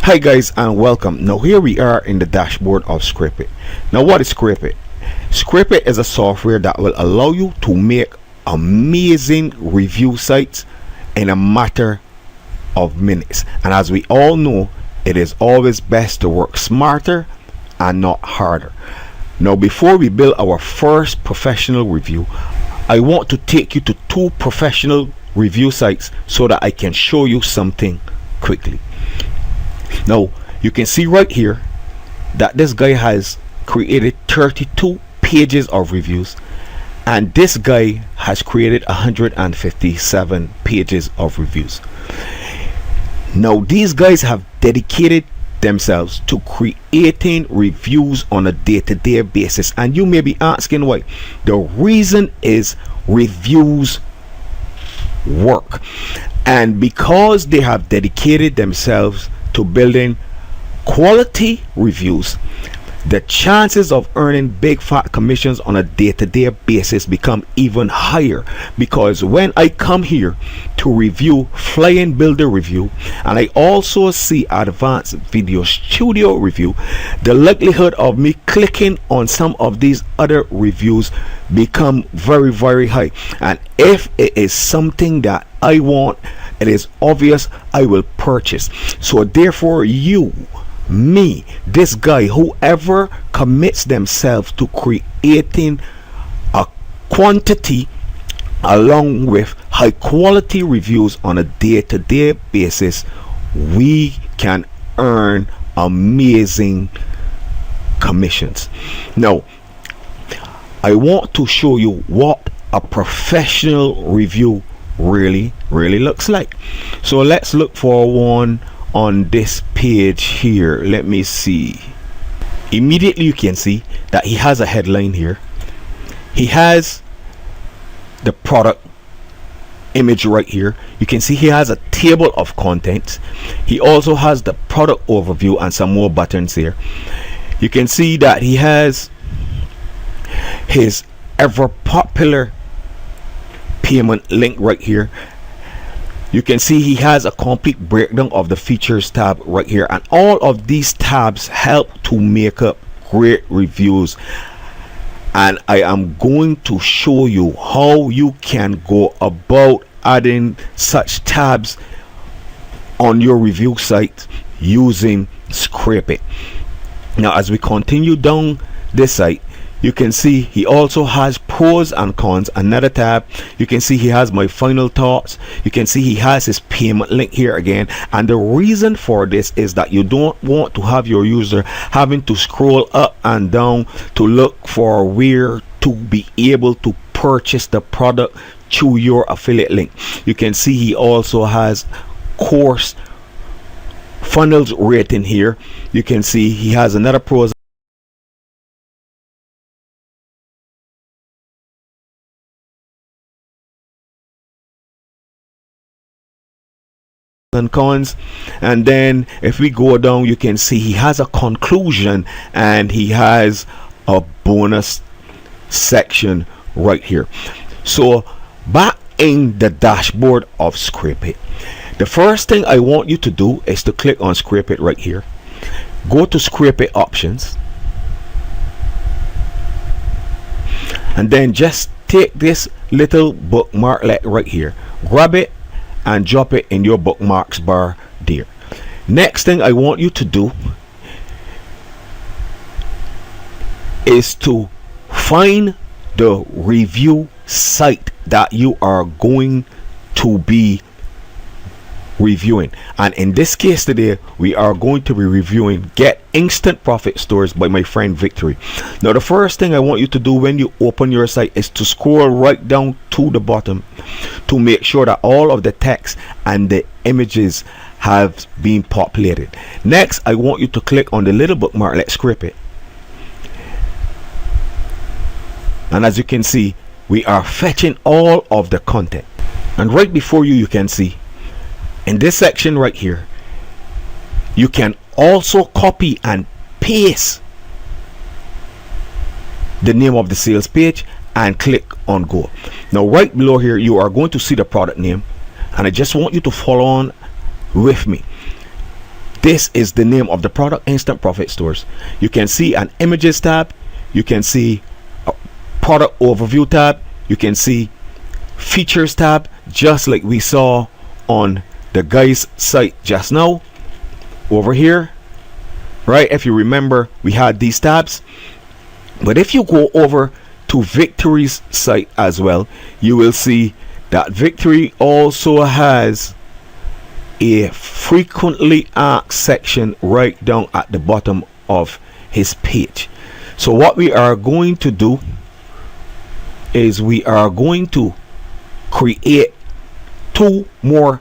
Hi guys and welcome. Now here we are in the dashboard of Scripit. Now what is Scripit? Scripit is a software that will allow you to make amazing review sites in a matter of minutes. And as we all know, it is always best to work smarter and not harder. Now before we build our first professional review, I want to take you to two professional review sites so that I can show you something quickly. Now you can see right here that this guy has created 32 pages of reviews, and this guy has created 157 pages of reviews. Now these guys have dedicated themselves to creating reviews on a day-to-day basis, and you may be asking why. The reason is reviews work, and because they have dedicated themselves to building quality reviews, the chances of earning big fat commissions on a day-to-day basis become even higher. Because when I come here to review Flying Builder review, and I also see Advanced Video Studio review, the likelihood of me clicking on some of these other reviews become very high. And if it is something that I want, it is obvious I will purchase. So therefore, you, me, this guy, whoever commits themselves to creating a quantity along with high quality reviews on a day-to-day basis, we can earn amazing commissions. Now I want to show you what a professional review really looks like. So let's look for one on this page here. Let me see. Immediately you can see that he has a headline here. He has the product image right here. You can see he has a table of contents. He also has the product overview and some more buttons here. You can see that he has his ever popular payment link right here. You can see he has a complete breakdown of the features tab right here, and all of these tabs help to make up great reviews. And I am going to show you how you can go about adding such tabs on your review site using Scripit. Now as we continue down this site, you can see he also has pros and cons, another tab. You can see he has my final thoughts. You can see he has his payment link here again. And the reason for this is that you don't want to have your user having to scroll up and down to look for where to be able to purchase the product through your affiliate link. You can see he also has course funnels rating here. You can see he has another pros and cons. And then if we go down, you can see he has a conclusion and he has a bonus section right here. So back in the dashboard of Scripit, the first thing I want you to do is to click on Scripit right here. Go to Scripit options, and then just take this little bookmarklet right here, grab it and drop it in your bookmarks bar there. Next thing I want you to do is to find the review site that you are going to be reviewing. And in this case today, we are going to be reviewing Get Instant Profit Stores by my friend Victory. Now the first thing I want you to do when you open your site is to scroll right down to the bottom to make sure that all of the text and the images have been populated. Next, I want you to click on the little bookmark, let's Scripit. And as you can see, we are fetching all of the content. And right before you can see in this section right here, you can also copy and paste the name of the sales page and click on go. Now right below here you are going to see the product name, and I just want you to follow on with me. This is the name of the product, Instant Profit Stores. You can see an images tab, you can see a product overview tab, you can see features tab, just like we saw on the guy's site just now over here, right? If you remember, we had these tabs. But if you go over to Victory's site as well, you will see that Victory also has a frequently asked section right down at the bottom of his page. So what we are going to do is we are going to create 2 more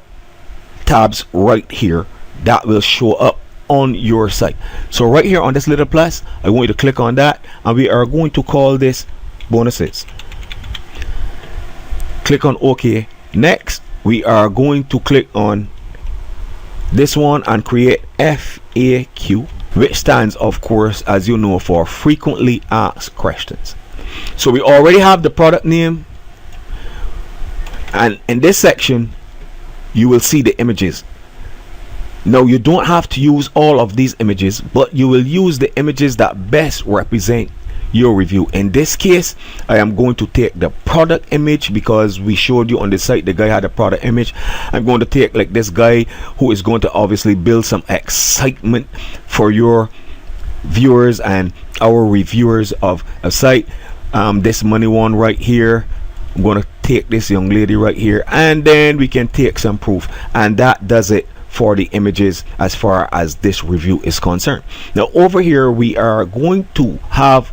tabs right here that will show up on your site. So right here on this little plus, I want you to click on that, and we are going to call this bonuses. Click on OK. Next, we are going to click on this one and create FAQ, which stands, of course, as you know, for frequently asked questions. So we already have the product name, and in this section you will see the images. Now, you don't have to use all of these images, but you will use the images that best represent your review. In this case, I am going to take the product image because we showed you on the site the guy had a product image. I'm going to take like this guy who is going to obviously build some excitement for your viewers and our reviewers of a site. This money one right here, I'm going to take this young lady right here, and then we can take some proof, and that does it for the images as far as this review is concerned. Now over here we are going to have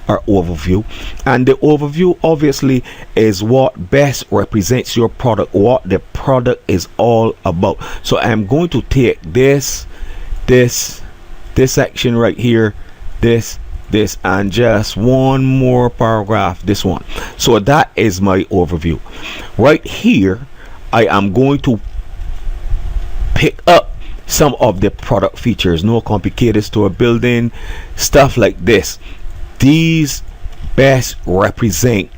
our overview, and the overview obviously is what best represents your product, what the product is all about. So I'm going to take this section right here, this, and just one more paragraph, this one. So that is my overview. Right here I am going to pick up some of the product features, no complicated store building, stuff like this. These best represent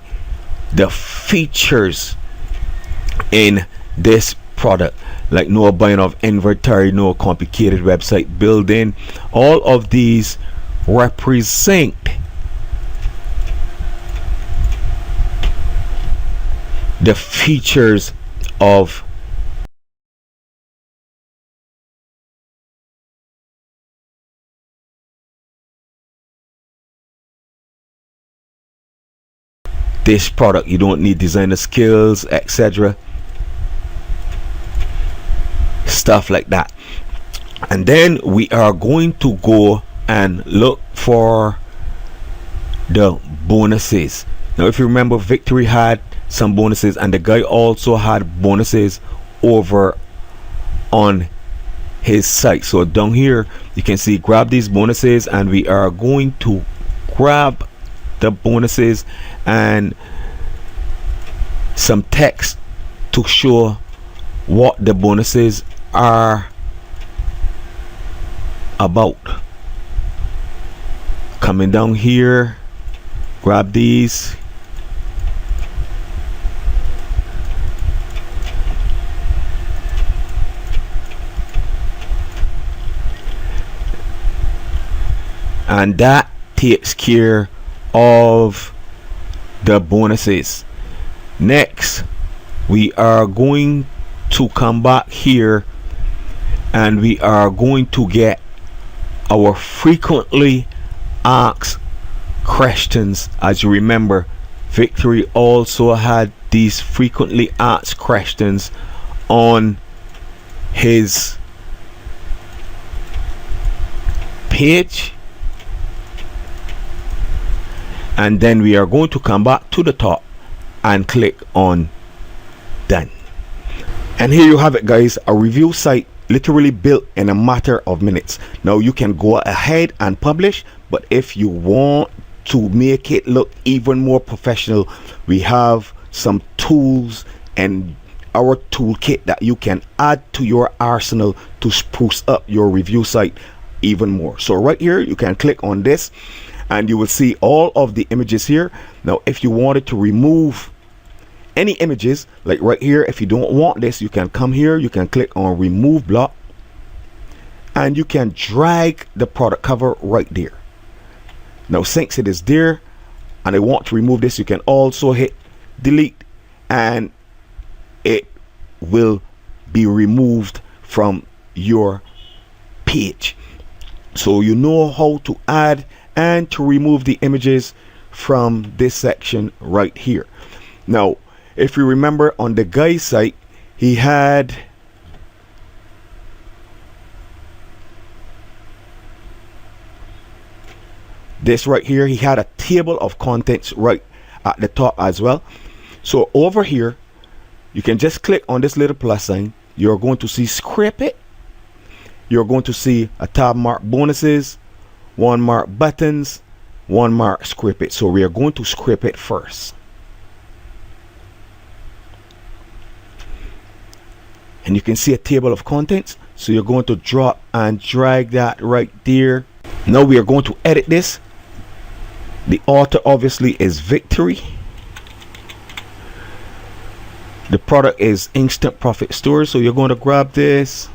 the features in this product, like no buying of inventory, no complicated website building. All of these represent the features of this product. You don't need designer skills, etc., stuff like that. And then we are going to go and look for the bonuses. Now if you remember, Victory had some bonuses, and the guy also had bonuses over on his site. So down here you can see grab these bonuses, and we are going to grab the bonuses and some text to show what the bonuses are about. Coming down here, grab these, and that takes care of the bonuses. Next, we are going to come back here, and we are going to get our frequently asked questions. As you remember, Victory also had these frequently asked questions on his page. And then we are going to come back to the top and click on done. And here you have it, guys, a review site literally built in a matter of minutes. Now you can go ahead and publish, but if you want to make it look even more professional, we have some tools and our toolkit that you can add to your arsenal to spruce up your review site even more. So right here you can click on this, and you will see all of the images here. Now if you wanted to remove any images, like right here, if you don't want this, you can come here, you can click on remove block, and you can drag the product cover right there. Now since it is there and I want to remove this, you can also hit delete and it will be removed from your page. So you know how to add and to remove the images from this section right here. Now if you remember, on the guy's site he had this right here. He had a table of contents right at the top as well. So over here you can just click on this little plus sign. You're going to see script it. You're going to see a tab mark bonuses, one mark buttons, one mark script it. So we are going to script it first. And you can see a table of contents. So you're going to drop and drag that right there. Now we are going to edit this. The author obviously is Victory. The product is Instant Profit Store. So you're going to grab this,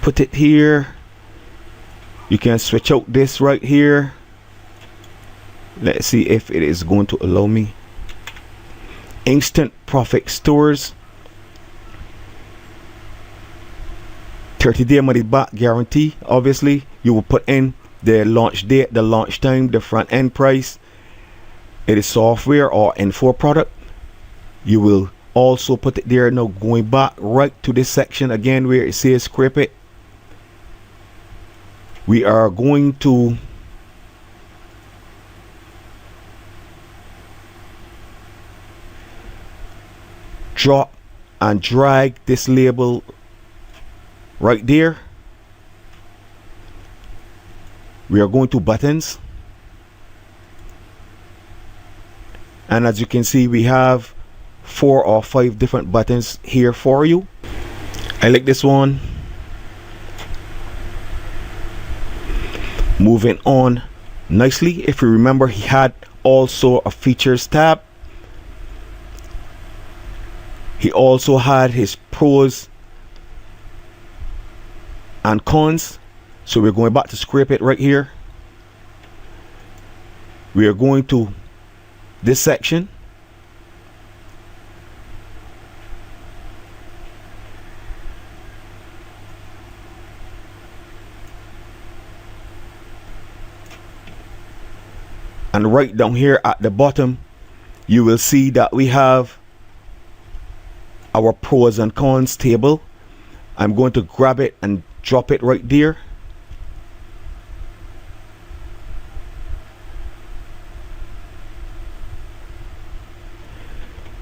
put it here. You can switch out this right here. Let's see if it is going to allow me. Instant Profit Stores, 30-day money back guarantee. Obviously you will put in the launch date, the launch time, the front end price. It is software or info product. You will also put it there. Now going back right to this section again where it says script it, we are going to drop and drag this label right there. We are going to buttons, and as you can see we have 4 or 5 different buttons here for you. I like this one. Moving on nicely, if you remember, he had also a features tab. He also had his pros and cons. So we're going back to script it right here. We are going to this section. And right down here at the bottom, you will see that we have our pros and cons table. I'm going to grab it and drop it right there.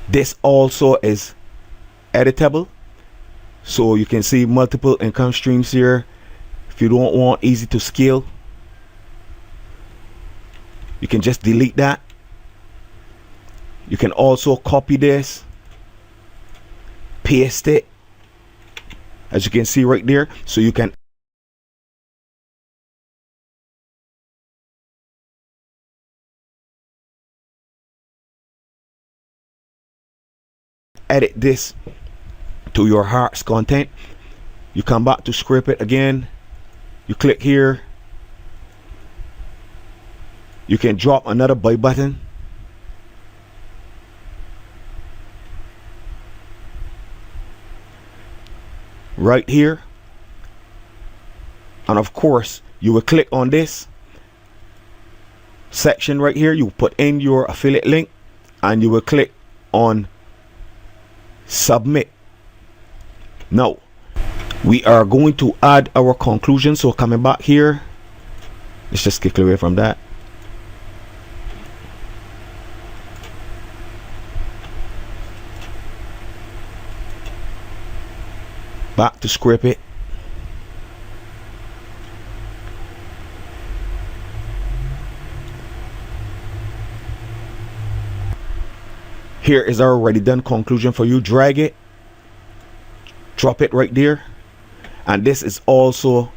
This also is editable, so you can see multiple income streams here. If you don't want easy to scale, you can just delete that. You can also copy this, paste it, as you can see right there. So you can edit this to your heart's content. You come back to script it again. You click here. You can drop another buy button. Right here. And of course, you will click on this section right here. You put in your affiliate link and you will click on submit. Now we are going to add our conclusion. So coming back here, let's just click away from that. Back to script it. Here is our already done conclusion for you. Drag it, drop it right there, and this is also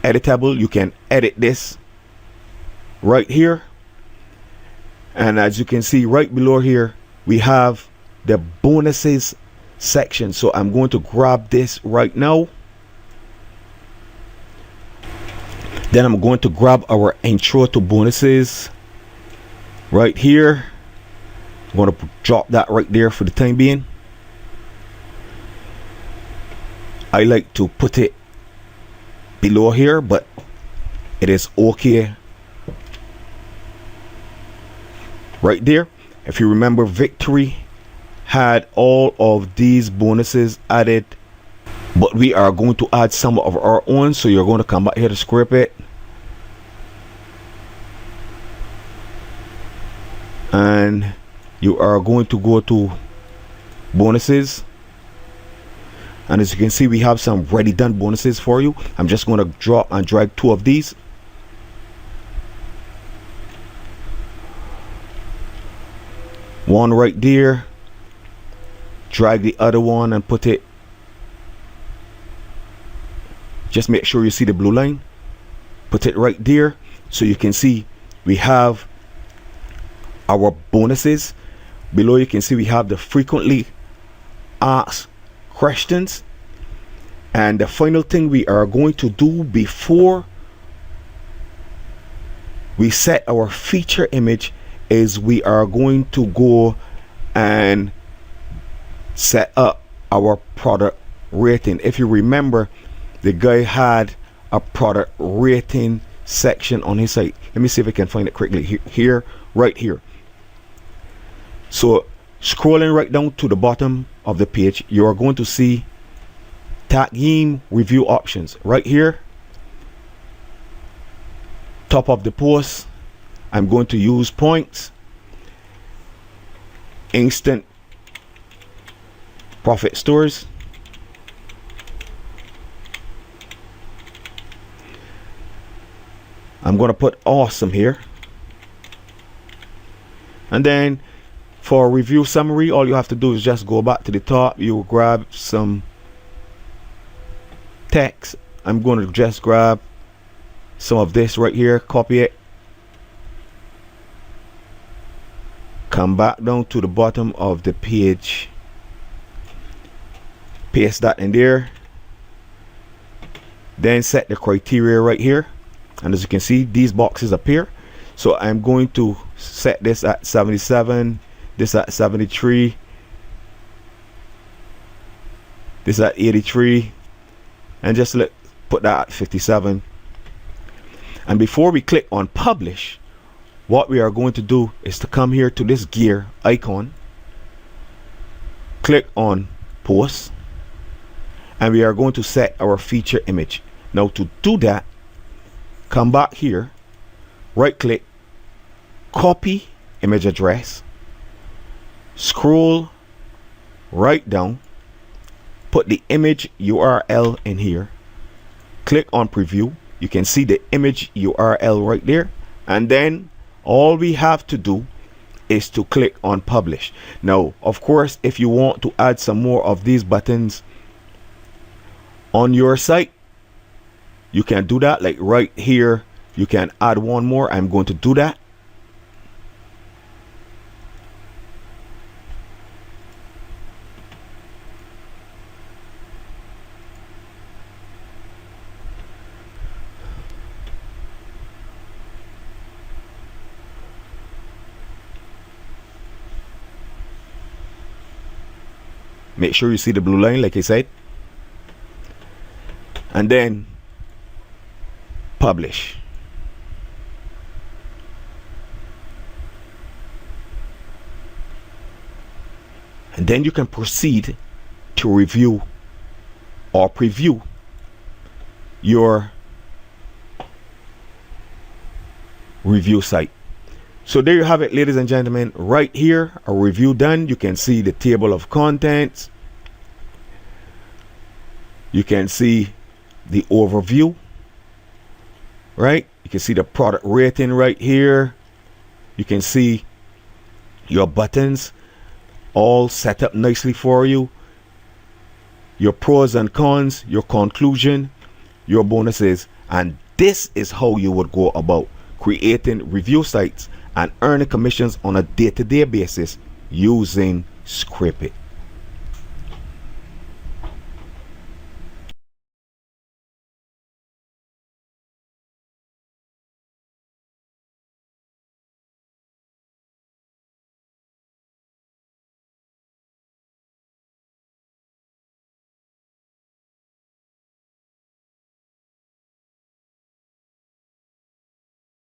editable. You can edit this right here, and as you can see right below here, we have the bonuses section. So I'm going to grab this right now. Then I'm going to grab our intro to bonuses right here. I'm going to drop that right there for the time being. I like to put it below here, but it is okay right there. If you remember, Victory had all of these bonuses added, but we are going to add some of our own. So you're going to come back here to script it, and you are going to go to bonuses, and as you can see, we have some ready done bonuses for you. I'm just going to drop and drag 2 of these. One right there, drag the other one and put it, just make sure you see the blue line, put it right there. So you can see we have our bonuses. Below you can see we have the frequently asked questions. And the final thing we are going to do before we set our feature image is we are going to go and set up our product rating. If you remember, the guy had a product rating section on his site. Let me see if I can find it quickly here, right here. So scrolling right down to the bottom of the page, you are going to see tagging review options right here, top of the post. I'm going to use points, instant profit stores, I'm going to put awesome here, and then for review summary, all you have to do is just go back to the top. You grab some text. I'm going to just grab some of this right here, copy it, come back down to the bottom of the page, paste that in there, then set the criteria right here, and as you can see, these boxes appear. So I'm going to set this at 77, this at 73, this at 83, and just put that at 57. And before we click on publish, what we are going to do is to come here to this gear icon, click on post, and we are going to set our feature image. Now to do that, come back here, right click, copy image address, scroll right down, put the image URL in here, click on preview. You can see the image URL right there, and then all we have to do is to click on publish. Now of course, if you want to add some more of these buttons on your site, you can do that. Like right here, you can add one more. I'm going to do that. Make sure you see the blue line like I said, and then publish. And then you can proceed to review or preview your review site. So there you have it, ladies and gentlemen. Right here, a review done. You can see the table of contents, you can see the overview, right? You can see the product rating right here. You can see your buttons all set up nicely for you, your pros and cons, your conclusion, your bonuses. And this is how you would go about creating review sites and earning commissions on a day-to-day basis using Script It.